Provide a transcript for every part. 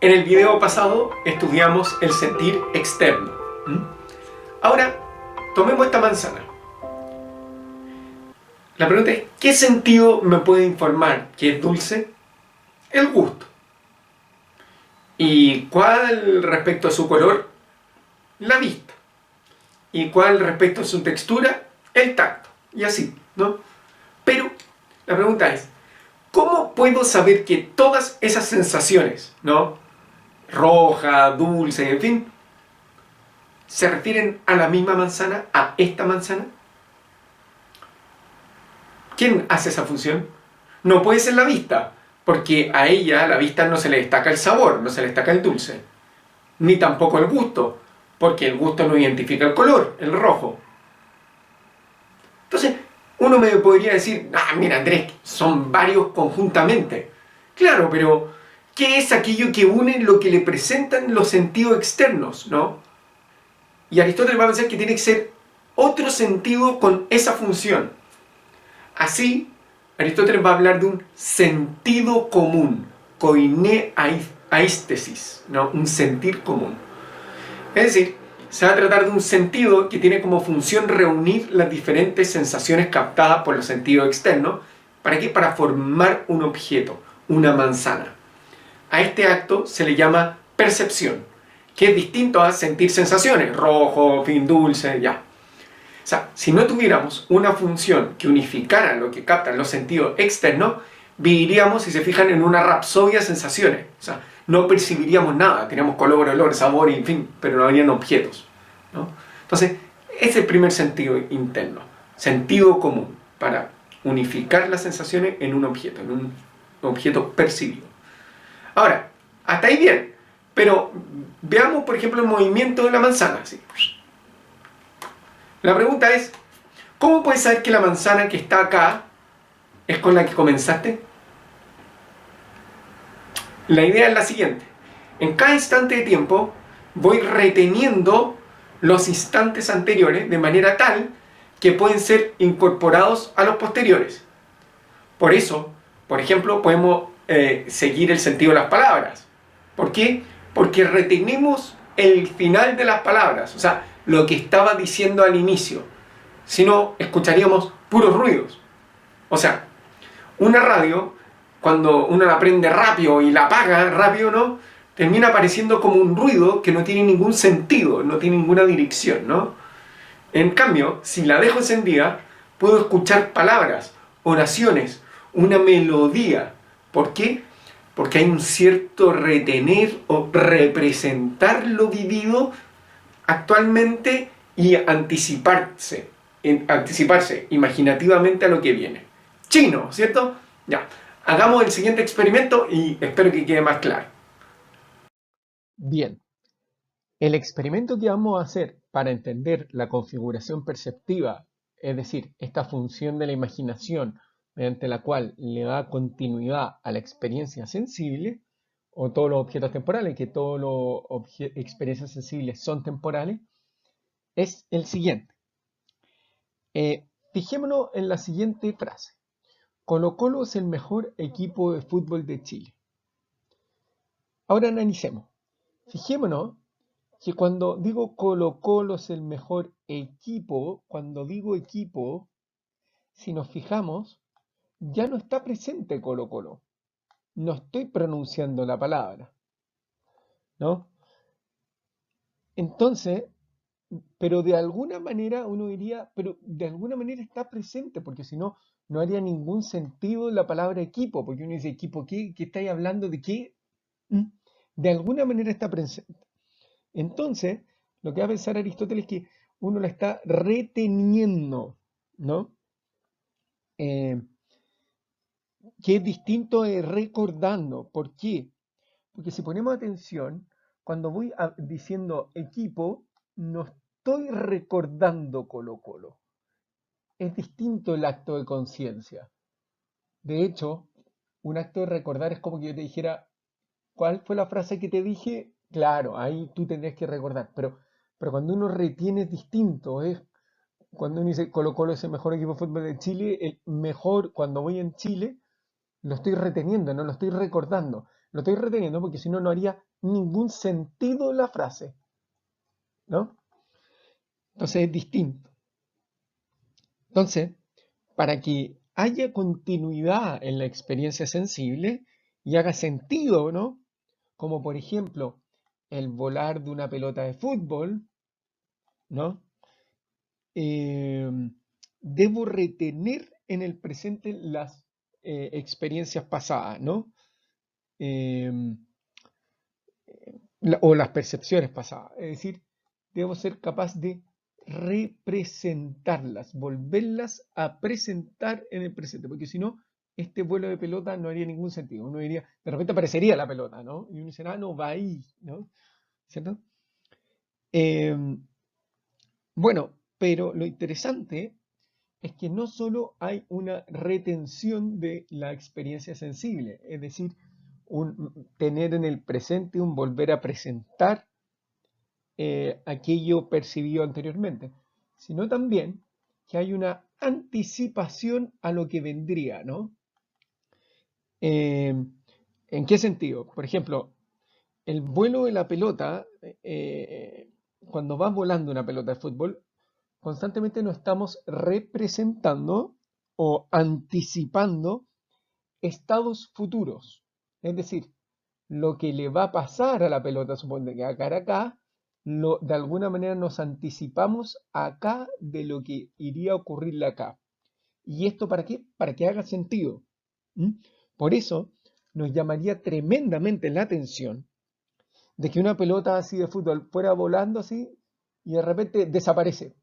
En el video pasado estudiamos el sentir externo. Ahora, tomemos esta manzana. La pregunta es, ¿qué sentido me puede informar que es dulce? El gusto. ¿Y cuál respecto a su color? La vista. ¿Y cuál respecto a su textura? El tacto. Y así, ¿no? Pero la pregunta es, ¿cómo puedo saber que todas esas sensaciones, ¿no? Roja, dulce, en fin, se refieren a la misma manzana, a esta manzana? ¿Quién hace esa función? No puede ser la vista, porque a ella, a la vista, no se le destaca el sabor, no se le destaca el dulce, ni tampoco el gusto, porque el gusto no identifica el color, el rojo. Entonces, uno me podría decir, mira Andrés, son varios conjuntamente. Claro, pero ¿qué es aquello que une lo que le presentan los sentidos externos, no? Y Aristóteles va a pensar que tiene que ser otro sentido con esa función. Así, Aristóteles va a hablar de un sentido común, koiné aistesis, ¿no? Un sentir común. Es decir, se va a tratar de un sentido que tiene como función reunir las diferentes sensaciones captadas por los sentidos externos. ¿Para qué? Para formar un objeto, una manzana. A este acto se le llama percepción, que es distinto a sentir sensaciones, rojo, fin, dulce, ya. O sea, si no tuviéramos una función que unificara lo que captan los sentidos externos, viviríamos, si se fijan, en una rapsodia de sensaciones. O sea, no percibiríamos nada, teníamos color, olor, sabor, en fin, pero no habrían objetos, ¿no? Entonces, ese es el primer sentido interno, sentido común, para unificar las sensaciones en un objeto percibido. Ahora, hasta ahí bien, pero veamos, por ejemplo, el movimiento de la manzana. ¿Sí? La pregunta es, ¿cómo puedes saber que la manzana que está acá es con la que comenzaste? La idea es la siguiente. En cada instante de tiempo voy reteniendo los instantes anteriores de manera tal que pueden ser incorporados a los posteriores. Por eso, por ejemplo, podemos seguir el sentido de las palabras. ¿Por qué? Porque retenemos el final de las palabras, o sea, lo que estaba diciendo al inicio. Si no, escucharíamos puros ruidos. O sea, una radio, cuando uno la prende rápido y la apaga rápido, ¿no? Termina apareciendo como un ruido que no tiene ningún sentido, no tiene ninguna dirección, ¿no? En cambio, si la dejo encendida, puedo escuchar palabras, oraciones, una melodía. ¿Por qué? Porque hay un cierto retener o representar lo vivido actualmente y anticiparse imaginativamente a lo que viene. Chino, ¿cierto? Ya. Hagamos el siguiente experimento y espero que quede más claro. Bien, el experimento que vamos a hacer para entender la configuración perceptiva, es decir, esta función de la imaginación mediante la cual le da continuidad a la experiencia sensible, o todos los objetos temporales, que todas las experiencias sensibles son temporales, es el siguiente. Fijémonos en la siguiente frase. Colo-Colo es el mejor equipo de fútbol de Chile. Ahora analicemos. Fijémonos que cuando digo Colo-Colo es el mejor equipo, cuando digo equipo, si nos fijamos, ya no está presente Colo-Colo. No estoy pronunciando la palabra, ¿no? Entonces, pero de alguna manera uno diría, pero de alguna manera está presente, porque si no, no haría ningún sentido la palabra equipo, porque uno dice, ¿equipo qué? ¿Qué estáis hablando de qué? ¿Mm? De alguna manera está presente. Entonces, lo que va a pensar Aristóteles es que uno la está reteniendo, ¿no? Eh, que es distinto de recordando. ¿Por qué? Porque si ponemos atención, cuando diciendo equipo, no estoy recordando Colo Colo. Es distinto el acto de conciencia. De hecho, un acto de recordar es como que yo te dijera, ¿cuál fue la frase que te dije? Claro, ahí tú tendrías que recordar, pero cuando uno retiene es distinto, es cuando uno dice Colo Colo es el mejor equipo de fútbol de Chile, el mejor cuando voy en Chile, lo estoy reteniendo, no lo estoy recordando. Lo estoy reteniendo porque si no, no haría ningún sentido la frase, ¿no? Entonces es distinto. Entonces, para que haya continuidad en la experiencia sensible y haga sentido, ¿no? Como por ejemplo, el volar de una pelota de fútbol, ¿no? Eh, debo retener en el presente las experiencias pasadas, ¿no? Eh, o las percepciones pasadas. Es decir, debo ser capaz de representarlas, volverlas a presentar en el presente, porque si no, este vuelo de pelota no haría ningún sentido. Uno diría, de repente aparecería la pelota, ¿no? Y uno dice, ah, no, va ahí, ¿no? ¿Cierto? Eh, bueno, pero lo interesante es que no solo hay una retención de la experiencia sensible, es decir, tener en el presente un volver a presentar aquello percibido anteriormente, sino también que hay una anticipación a lo que vendría, ¿no? Eh, ¿En qué sentido? Por ejemplo, el vuelo de la pelota, cuando vas volando una pelota de fútbol, constantemente nos estamos representando o anticipando estados futuros. Es decir, lo que le va a pasar a la pelota, suponte que acá acá, de alguna manera nos anticipamos acá de lo que iría a ocurrirle acá. ¿Y esto para qué? Para que haga sentido. ¿Mm? Por eso nos llamaría tremendamente la atención de que una pelota así de fútbol fuera volando así y de repente desaparece.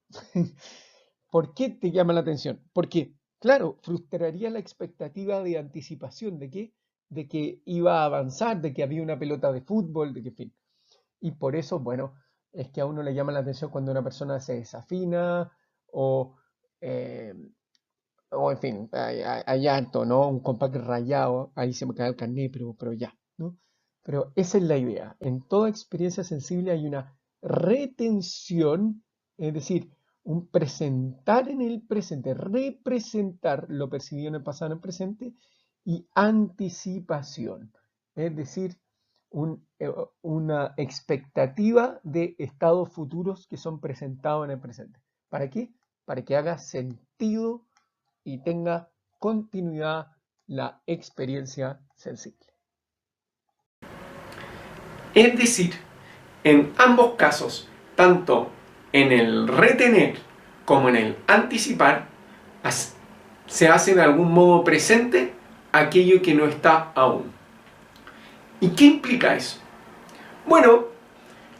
¿Por qué te llama la atención? Porque, claro, frustraría la expectativa de anticipación de que iba a avanzar, de que había una pelota de fútbol, de que, en fin. Y por eso, bueno, es que a uno le llama la atención cuando una persona se desafina o, eh, o en fin, hay llanto, ¿no? Un compás rayado, ahí se me cae el carnet, pero ya, ¿no? Pero esa es la idea. En toda experiencia sensible hay una retención, es decir, un presentar en el presente, representar lo percibido en el pasado en el presente y anticipación, es decir, una expectativa de estados futuros que son presentados en el presente. ¿Para qué? Para que haga sentido y tenga continuidad la experiencia sensible. Es decir, en ambos casos, tanto en el retener como en el anticipar, se hace de algún modo presente aquello que no está aún. ¿Y qué implica eso? Bueno,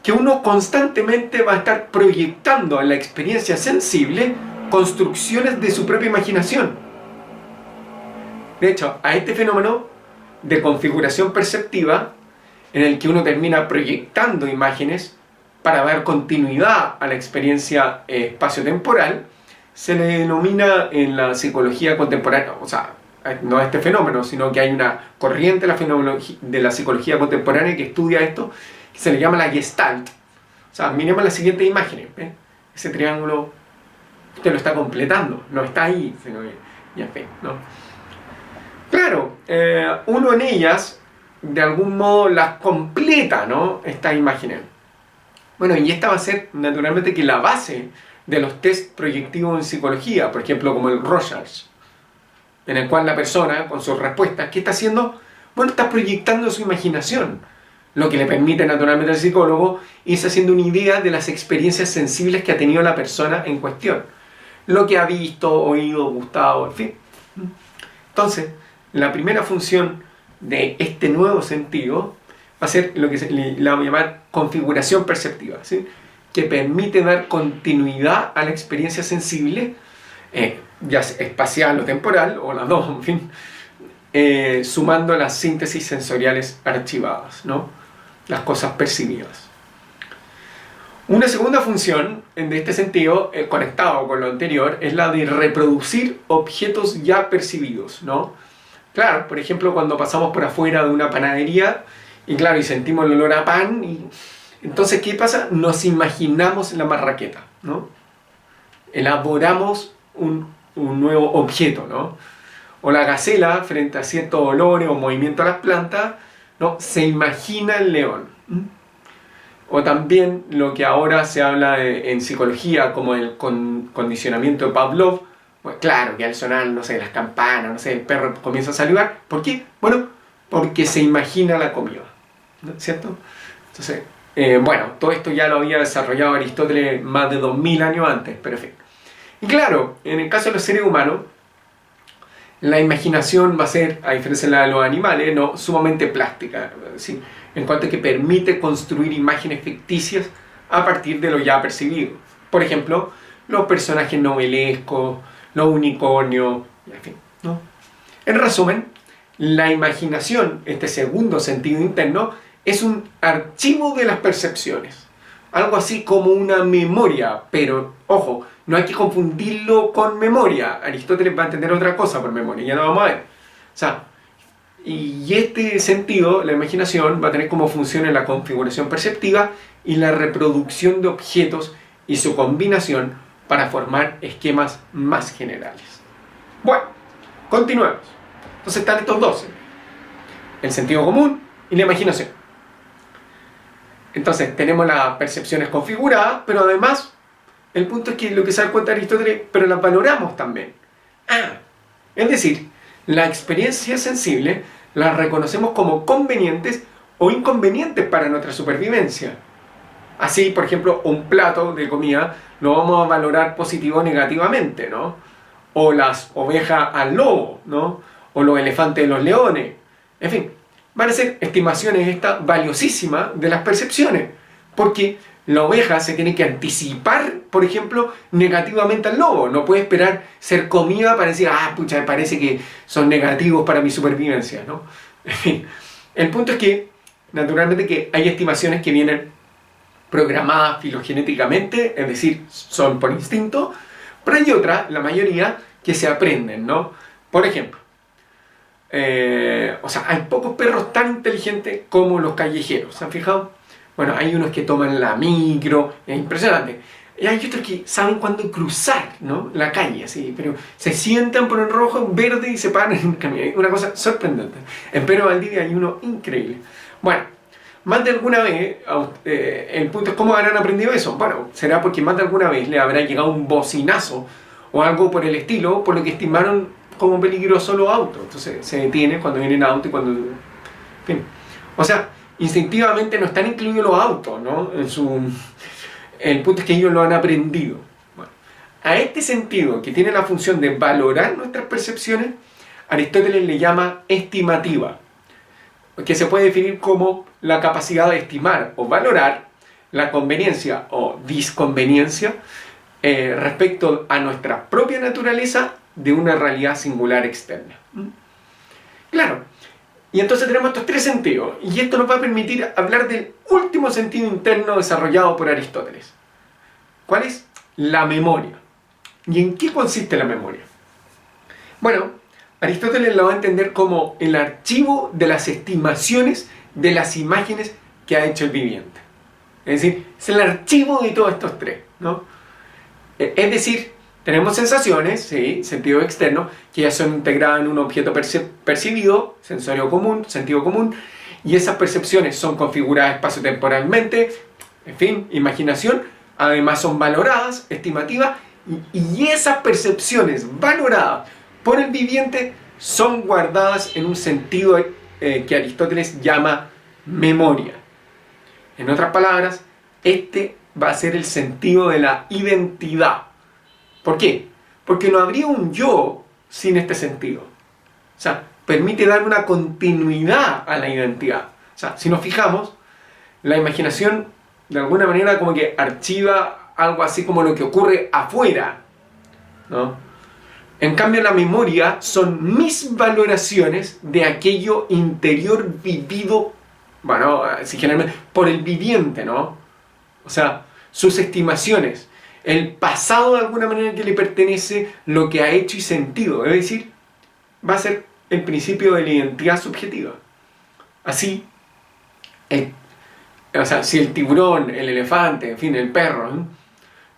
que uno constantemente va a estar proyectando en la experiencia sensible construcciones de su propia imaginación. De hecho, a este fenómeno de configuración perceptiva, en el que uno termina proyectando imágenes para dar continuidad a la experiencia espaciotemporal, se le denomina en la psicología contemporánea, o sea, no este fenómeno, sino que hay una corriente de la psicología contemporánea que estudia esto, que se le llama la Gestalt. O sea, miremos las siguientes imágenes. ¿eh? Ese triángulo, usted lo está completando, no está ahí, sino que, y en fin, ¿no? Claro, uno en ellas, de algún modo, las completa, ¿no? Estas imágenes. Bueno, y esta va a ser, naturalmente, que la base de los test proyectivos en psicología, por ejemplo, como el Rorschach, en el cual la persona, con sus respuestas, ¿qué está haciendo? Bueno, está proyectando su imaginación, lo que le permite naturalmente al psicólogo irse haciendo una idea de las experiencias sensibles que ha tenido la persona en cuestión, lo que ha visto, oído, gustado, en fin. Entonces, la primera función de este nuevo sentido va a ser lo que la vamos a llamar configuración perceptiva, ¿sí? Que permite dar continuidad a la experiencia sensible, ya sea espacial o temporal, o las dos, en fin, sumando las síntesis sensoriales archivadas, ¿no? Las cosas percibidas. Una segunda función de este sentido, conectado con lo anterior, es la de reproducir objetos ya percibidos, ¿no? Claro, por ejemplo, cuando pasamos por afuera de una panadería y claro, y sentimos el olor a pan, y entonces, ¿qué pasa? Nos imaginamos la marraqueta, ¿no? Elaboramos un nuevo objeto, ¿no? O la gacela, frente a ciertos olores o movimiento a las plantas, ¿no? Se imagina el león. O también lo que ahora se habla en psicología como el condicionamiento de Pavlov. Pues claro, que al sonar, no sé, las campanas, no sé, el perro comienza a salivar. ¿Por qué? Bueno, porque se imagina la comida, ¿no? ¿Cierto? Entonces, bueno, todo esto ya lo había desarrollado Aristóteles más de 2000 años antes, pero en fin. Y claro, en el caso de los seres humanos, la imaginación va a ser, a diferencia de la de los animales, ¿no? Sumamente plástica, ¿sí? En cuanto a que permite construir imágenes ficticias a partir de lo ya percibido. Por ejemplo, los personajes novelescos, los unicornios, en fin, ¿no? En resumen, la imaginación, este segundo sentido interno, es un archivo de las percepciones. Algo así como una memoria, pero, ojo, no hay que confundirlo con memoria. Aristóteles va a entender otra cosa por memoria, ya lo vamos a ver. O sea, y este sentido, la imaginación, va a tener como función en la configuración perceptiva y la reproducción de objetos y su combinación para formar esquemas más generales. Bueno, continuemos. Entonces están estos dos: el sentido común y la imaginación. Entonces tenemos las percepciones configuradas, pero además el punto es que lo que se da cuenta Aristóteles, pero las valoramos también. Es decir, la experiencia sensible la reconocemos como convenientes o inconvenientes para nuestra supervivencia. Así, por ejemplo, un plato de comida lo vamos a valorar positivo o negativamente, ¿no? O las ovejas al lobo, ¿no? O los elefantes de los leones. En fin, van a ser estimaciones estas valiosísimas de las percepciones, porque la oveja se tiene que anticipar, por ejemplo, negativamente al lobo. No puede esperar ser comida para decir, pucha, me parece que son negativos para mi supervivencia, ¿no? En fin, el punto es que, naturalmente, que hay estimaciones que vienen programadas filogenéticamente, es decir, son por instinto, pero hay otras, la mayoría, que se aprenden, ¿no? Por ejemplo, hay pocos perros tan inteligentes como los callejeros, ¿se han fijado? Bueno, hay unos que toman la micro, es impresionante. Y hay otros que saben cuándo cruzar, ¿no? La calle, así, pero se sientan por el rojo, verde y se paran en el camino. Es una cosa sorprendente. En Pedro Valdivia hay uno increíble. Bueno, más de alguna vez, el punto es cómo habrán aprendido eso. Bueno, será porque más de alguna vez le habrá llegado un bocinazo o algo por el estilo, por lo que estimaron como peligroso los autos. Entonces se detiene cuando vienen autos y cuando... En fin. O sea, instintivamente no están incluidos los autos, ¿no? El punto es que ellos lo han aprendido. Bueno, a este sentido, que tiene la función de valorar nuestras percepciones, Aristóteles le llama estimativa, que se puede definir como la capacidad de estimar o valorar la conveniencia o disconveniencia respecto a nuestra propia naturaleza de una realidad singular externa. Claro. Y entonces tenemos estos tres sentidos, y esto nos va a permitir hablar del último sentido interno desarrollado por Aristóteles. ¿Cuál es? La memoria. ¿Y en qué consiste la memoria? Bueno, Aristóteles la va a entender como el archivo de las estimaciones de las imágenes que ha hecho el viviente. Es decir, es el archivo de todos estos tres, ¿no? Es decir, tenemos sensaciones, sí, sentido externo, que ya son integradas en un objeto percibido, sensorio común, sentido común, y esas percepciones son configuradas espacio-temporalmente, en fin, imaginación, además son valoradas, estimativas, y esas percepciones valoradas por el viviente son guardadas en un sentido que Aristóteles llama memoria. En otras palabras, este va a ser el sentido de la identidad. ¿Por qué? Porque no habría un yo sin este sentido. O sea, permite dar una continuidad a la identidad. O sea, si nos fijamos, la imaginación de alguna manera como que archiva algo así como lo que ocurre afuera, ¿no? En cambio, la memoria son mis valoraciones de aquello interior vivido, bueno, si generalmente, por el viviente, ¿no? O sea, sus estimaciones, el pasado de alguna manera que le pertenece, lo que ha hecho y sentido, es decir, va a ser el principio de la identidad subjetiva. Así, si el tiburón, el elefante, en fin, el perro,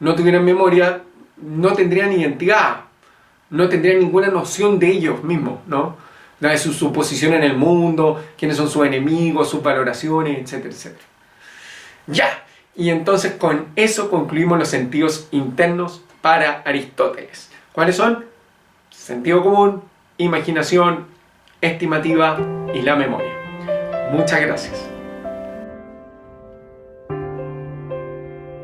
no tuvieran memoria, no tendrían identidad, no tendrían ninguna noción de ellos mismos, ¿no? de su posición en el mundo, quiénes son sus enemigos, sus valoraciones, etcétera, etcétera. Ya, y entonces con eso concluimos los sentidos internos para Aristóteles. ¿Cuáles son? Sentido común, imaginación, estimativa y la memoria. Muchas gracias.